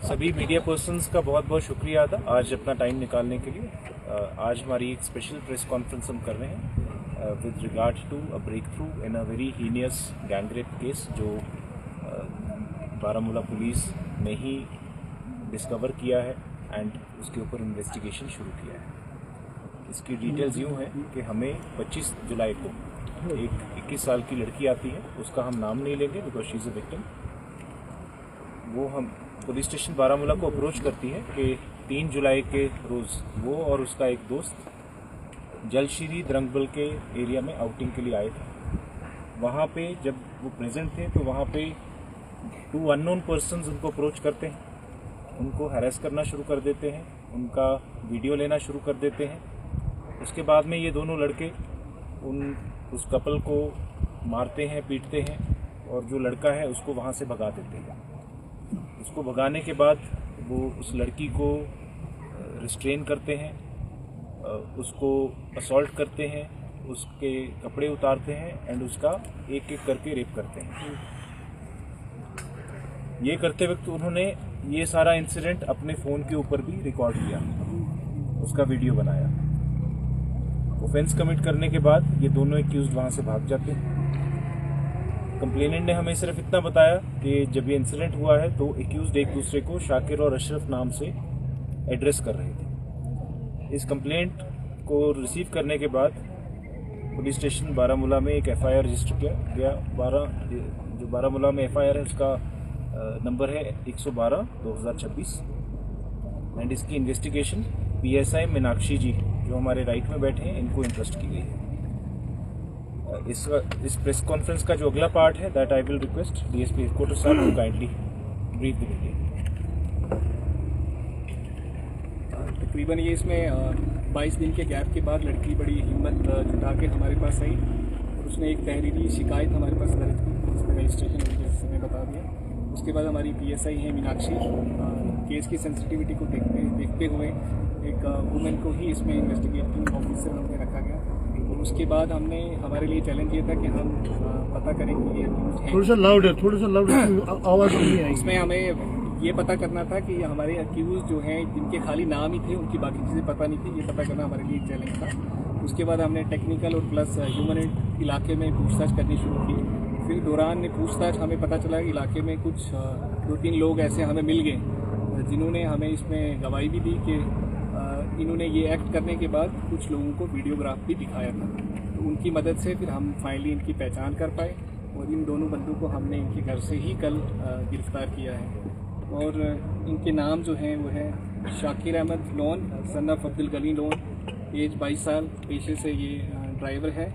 सभी media persons का बहुत बहुत शुक्रिया था आज अपना टाइम निकालने के लिए। आज हमारी एक स्पेशल प्रेस कॉन्फ्रेंस हम कर रहे हैं with regard to a breakthrough in a very heinous gangrape case जो बारामूला पुलिस ने ही डिस्कवर किया है एंड उसके ऊपर इन्वेस्टिगेशन शुरू किया है। इसकी डिटेल्स यूँ है कि हमें 25 जुलाई को एक 21 साल की लड़की आती है, उसका हम नाम नहीं लेंगे because she is a victim. वो हम पुलिस स्टेशन बारामूला को अप्रोच करती है कि 3 जुलाई के रोज़ वो और उसका एक दोस्त जलश्री द्रंगबल के एरिया में आउटिंग के लिए आए थे। वहाँ पे जब वो प्रेजेंट थे तो वहाँ पे 2 अननोन पर्सन्स उनको अप्रोच करते हैं, उनको हैरेस करना शुरू कर देते हैं, उनका वीडियो लेना शुरू कर देते हैं। उसके बाद में ये दोनों लड़के उस कपल को मारते हैं, पीटते हैं और जो लड़का है उसको वहाँ से भगा देते हैं। उसको भगाने के बाद वो उस लड़की को रिस्ट्रेन करते हैं, उसको असॉल्ट करते हैं, उसके कपड़े उतारते हैं एंड उसका एक एक करके रेप करते हैं। ये करते वक्त उन्होंने ये सारा इंसिडेंट अपने फ़ोन के ऊपर भी रिकॉर्ड किया, उसका वीडियो बनाया। ऑफेंस कमिट करने के बाद ये दोनों एक्यूज्ड वहाँ से भाग जाते हैं। कंप्लेनेंट ने हमें सिर्फ इतना बताया कि जब ये इंसिडेंट हुआ है तो एक्यूज्ड एक दूसरे को शाकिर और अशरफ नाम से एड्रेस कर रहे थे। इस कंप्लेंट को रिसीव करने के बाद पुलिस स्टेशन बारामूला में एक एफआईआर रजिस्टर किया गया। जो बारामूला में एफआईआर है उसका नंबर है 112/2026 एंड इसकी इन्वेस्टिगेशन पीएसआई मीनाक्षी जी जो हमारे राइट में बैठे हैं इनको इंट्रस्ट की गई है। इस प्रेस कॉन्फ्रेंस का जो अगला पार्ट है that I will request DSP headquarter साहब to kindly brief the media. तकरीबन ये इसमें 22 दिन के गैप के बाद लड़की बड़ी हिम्मत जुटा के हमारे पास आई और उसने एक तहरीरी शिकायत हमारे पास दर्ज की जिसमें रजिस्ट्रेशन जैसे मैं बता दिया। उसके बाद हमारी पीएसआई है मीनाक्षी केस की सेंसिटिविटी को देखते हुए एक वुमेन को ही इसमें इन्वेस्टिगेटिंग ऑफिसर हमने रखा गया और उसके बाद हमने हमारे लिए चैलेंज ये था कि हम पता करें कि ये थोड़ा सा लाउड है आवाज़ नहीं आई। इसमें हमें ये पता करना था कि हमारे अक्यूज जो हैं जिनके खाली नाम ही थे उनकी बाकी चीज़ें पता नहीं थी, ये पता करना हमारे लिए एक चैलेंज था। उसके बाद हमने टेक्निकल और प्लस ह्यूमन इलाके में पूछताछ करनी शुरू की। फिर दौरान पूछताछ हमें पता चला कि इलाके में कुछ 2-3 लोग ऐसे हमें मिल गए जिन्होंने हमें इसमें गवाही भी दी कि इन्होंने ये एक्ट करने के बाद कुछ लोगों को वीडियोग्राफ भी दिखाया था। तो उनकी मदद से फिर हम फाइनली इनकी पहचान कर पाए और इन दोनों बंदों को हमने इनके घर से ही कल गिरफ्तार किया है। और इनके नाम जो हैं वो है Shakir Ahmad Lone son of Abdul Gani Lone, age 22 साल, पेशे से ये ड्राइवर है।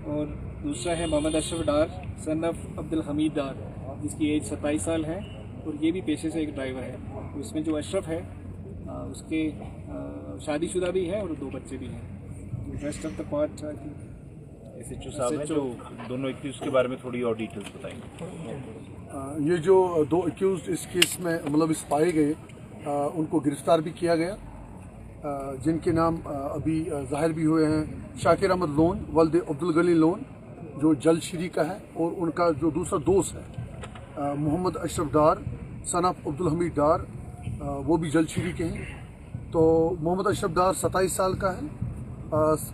और दूसरा है मोहम्मद अशरफ डार सन ऑफ अब्दुल हमीद डार जिसकी एज 27 साल है और ये भी पेशे से एक ड्राइवर है। तो इसमें जो अशरफ है उसके शादीशुदा भी है और 2 बच्चे भी हैं। Rest of the part SHO साहब हैं जो दोनों एक्यूज के बारे में थोड़ी और डिटेल्स बताएंगे। ये जो 2 एक्यूज इस केस में मतलब इस पाए गए उनको गिरफ्तार भी किया गया, जिनके नाम अभी जाहिर भी हुए हैं। शाकिर अहमद लोन वल्द अब्दुल गनी लोन जो जलश्री का है और उनका जो दूसरा दोस्त है मोहम्मद अशरफ डार सन ऑफ अब्दुल हमीद डार, वो भी जलश्री के हैं। तो मोहम्मद अशरफ डार 27 साल का है,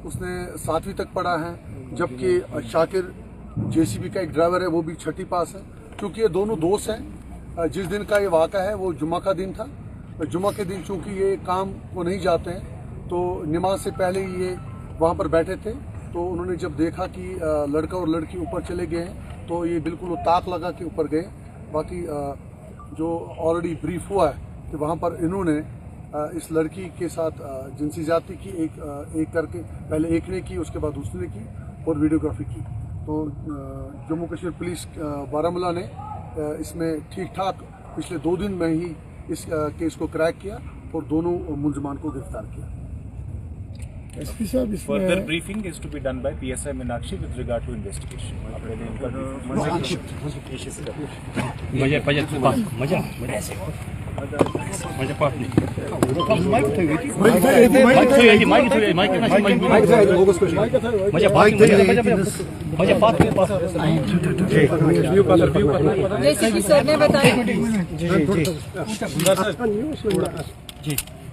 उसने 7वीं तक पढ़ा है, जबकि शाकिर जेसीबी का एक ड्राइवर है वो भी 6ठी पास है। क्योंकि ये दोनों दोस्त हैं, जिस दिन का ये वाक़ा है वो जुमा का दिन था। जुमा के दिन चूँकि ये काम को नहीं जाते हैं तो नमाज से पहले ये वहाँ पर बैठे थे। तो उन्होंने जब देखा कि लड़का और लड़की ऊपर चले गए हैं तो ये बिल्कुल ताक लगा के ऊपर गए। बाकी जो ऑलरेडी ब्रीफ हुआ है कि वहाँ पर इन्होंने इस लड़की के साथ जिनसी ज़्यादती की एक करके पहले एक ने की, उसके बाद दूसरे ने की और वीडियोग्राफी की। तो जम्मू कश्मीर पुलिस बारामूला ने इसमें ठीक ठाक पिछले 2 दिन में ही इस केस को क्रैक किया और दोनों मुलजमान को गिरफ्तार किया। एसपी साहब further briefing is to be done by PSI Meenakshi with regard to investigation. मजा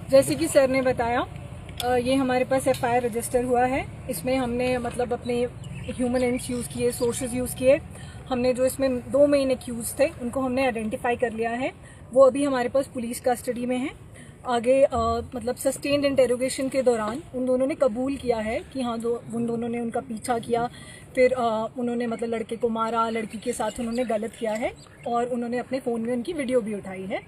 जैसे कि सर ने बताया ये हमारे पास FIR रजिस्टर हुआ है। इसमें हमने मतलब अपने ह्यूमन एंड्स यूज़ किए, सोर्सेज यूज़ किए। हमने जो इसमें 2 मेन एक्यूज थे उनको हमने आइडेंटिफाई कर लिया है। वो अभी हमारे पास पुलिस कस्टडी में है। आगे मतलब सस्टेन्ड इंटेरोगेशन के दौरान उन दोनों ने कबूल किया है कि हाँ उन दोनों ने उनका पीछा किया, फिर उन्होंने मतलब लड़के को मारा, लड़की के साथ उन्होंने गलत किया है और उन्होंने अपने फ़ोन में उनकी वीडियो भी उठाई है।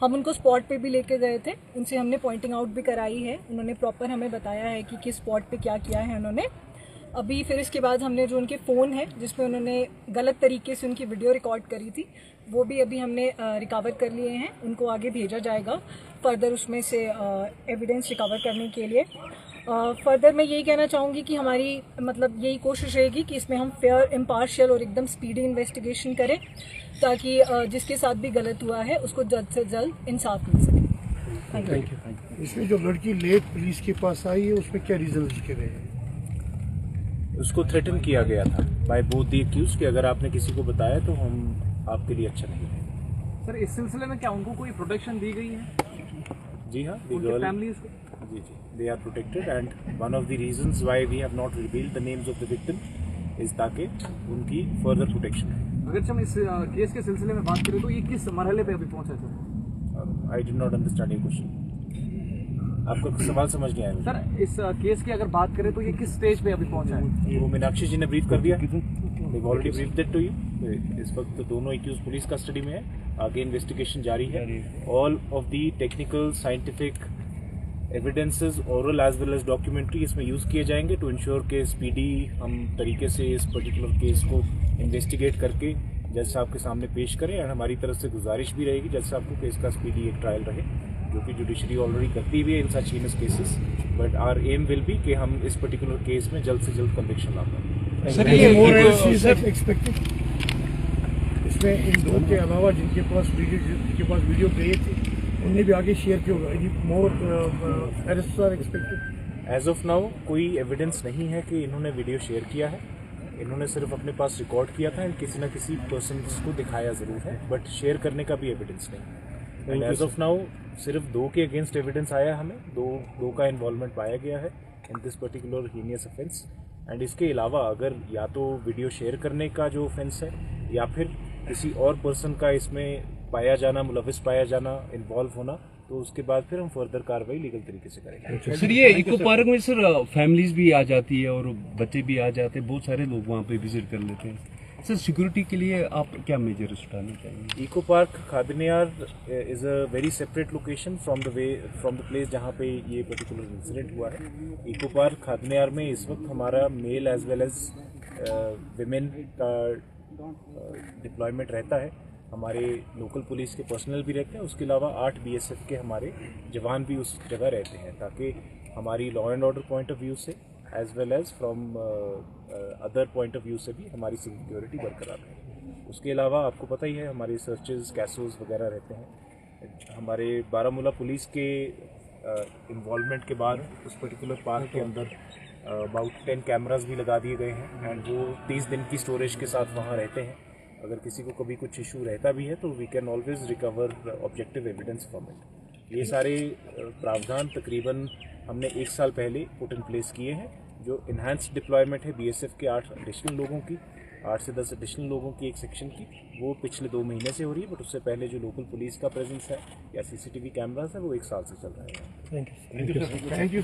हम उनको स्पॉट पे भी लेके गए थे, उनसे हमने पॉइंटिंग आउट भी कराई है। उन्होंने प्रॉपर हमें बताया है कि किस स्पॉट पे क्या किया है उन्होंने। अभी फिर इसके बाद हमने जो उनके फ़ोन है जिसमें उन्होंने गलत तरीके से उनकी वीडियो रिकॉर्ड करी थी वो भी अभी हमने रिकवर कर लिए हैं। उनको आगे भेजा जाएगा फर्दर उसमें से एविडेंस रिकवर करने के लिए। फर्दर मैं यही कहना चाहूँगी कि हमारी मतलब यही कोशिश रहेगी कि इसमें हम फेयर, इम्पार्शियल और एकदम स्पीडी इन्वेस्टिगेशन करें ताकि जिसके साथ भी गलत हुआ है उसको जल्द से जल्द इंसाफ मिल सके। Thank you. इसमें जो लड़की लेट पुलिस के पास आई है उसमें क्या रीजन लिखे गए हैं? उसको थ्रेटन किया गया था बाय बोथ द एक्यूज कि अगर आपने किसी को बताया तो हम आपके लिए अच्छा नहीं है। सर इस सिलसिले में क्या उनको कोई प्रोटेक्शन दी गई है? जी हाँ, उनके फैमिलीज को? जी, they are protected and one of the reasons why we have not revealed the names of the victim is ताकि उनकी further protection है। अगर हम इस केस के सिलसिले में बात करें तो ये किस मरहले पे अभी पहुंचा है sir? I did not understand your question। आपका सवाल समझ नहीं आया सर इस केस की अगर बात करें तो ये किस स्टेज पे अभी पहुंचा है? वो मीनाक्षी जी ने ब्रीफ कर दिया। They've already briefed it to you। इस वक्त दोनों एक्यूज पुलिस कस्टडी में है, आगे इन्वेस्टिगेशन जारी है। All of the technical scientific evidences oral as well as documentary इसमें यूज़ किए जाएंगे टू इंश्योर के स्पीडी हम तरीके से इस पर्टिकुलर केस को इन्वेस्टिगेट करके जज साहब के सामने पेश करें। और हमारी तरफ से गुजारिश भी रहेगी जज साहब को कि इसका स्पीडी एक ट्रायल रहे, जो कि जुडिशरी ऑलरेडी करती हुई है in such heinous cases. But our aim will be कि हम इस पर्टिकुलर केस में जल्द से जल्द कन्विक्शन ला पाएं। सर ये एक्सपेक्टेड इसमें इन दो के अलावा जिनके पास वीडियो गए थे उन्हें भी आगे शेयर किया होगा। More arrest are expected. As of now कोई एविडेंस नहीं है कि इन्होंने वीडियो शेयर किया है। इन्होंने सिर्फ अपने पास रिकॉर्ड किया था एंड किसी न किसी पर्सन को दिखाया ज़रूर है, बट शेयर करने का भी एविडेंस नहीं। एंड एज ऑफ नाउ सिर्फ 2 के अगेंस्ट एविडेंस आया, हमें दो का इन्वॉल्वमेंट पाया गया है in this particular heinous offence. And इसके अलावा अगर या तो वीडियो शेयर करने का जो ऑफेंस है या फिर किसी और पर्सन का इसमें पाया जाना, मुलविस पाया जाना, इन्वॉल्व होना, तो उसके बाद फिर हम फर्दर कार्रवाई लीगल तरीके से करेंगे। सर ये इको पार्क में सर फैमिलीज भी आ जाती है और बच्चे भी आ जाते हैं, बहुत सारे लोग वहाँ पे विजिट कर लेते हैं। सर सिक्योरिटी के लिए आप क्या मेजर्स उठाने चाहिए? इको पार्क खादिनियार is a very separate location from the place जहाँ पे ये पर्टिकुलर इंसिडेंट हुआ है। इको पार्क खादिनियार में इस वक्त हमारा male as well as women का डिप्लॉयमेंट रहता है। हमारे लोकल पुलिस के पर्सनल भी रहते हैं, उसके अलावा 8 BSF के हमारे जवान भी उस जगह रहते हैं ताकि हमारी law and order point of view से as well as from other point of view से भी हमारी सिक्योरिटी बरकरार है। उसके अलावा आपको पता ही है हमारे सर्चेज, कैसोज वगैरह रहते हैं। हमारे बारामूला पुलिस के इन्वॉल्वमेंट के बाद उस पर्टिकुलर पार्क के अंदर अबाउट 10 कैमराज भी लगा दिए गए हैं एंड वो 30 दिन की स्टोरेज के साथ वहाँ रहते हैं। अगर किसी को कभी कुछ इशू रहता भी है तो we can always recover objective evidence from it. ये सारे प्रावधान तकरीबन हमने 1 साल पहले पुट इन प्लेस किए हैं। जो इन्हांस्ड डिप्लॉयमेंट है BSF के 8 एडिशनल लोगों की, 8 से 10 एडिशनल लोगों की एक सेक्शन की, वो पिछले 2 महीने से हो रही है। बट उससे पहले जो लोकल पुलिस का प्रेजेंस है या CCTV कैमरास है वो 1 साल से चल रहा है। Thank you.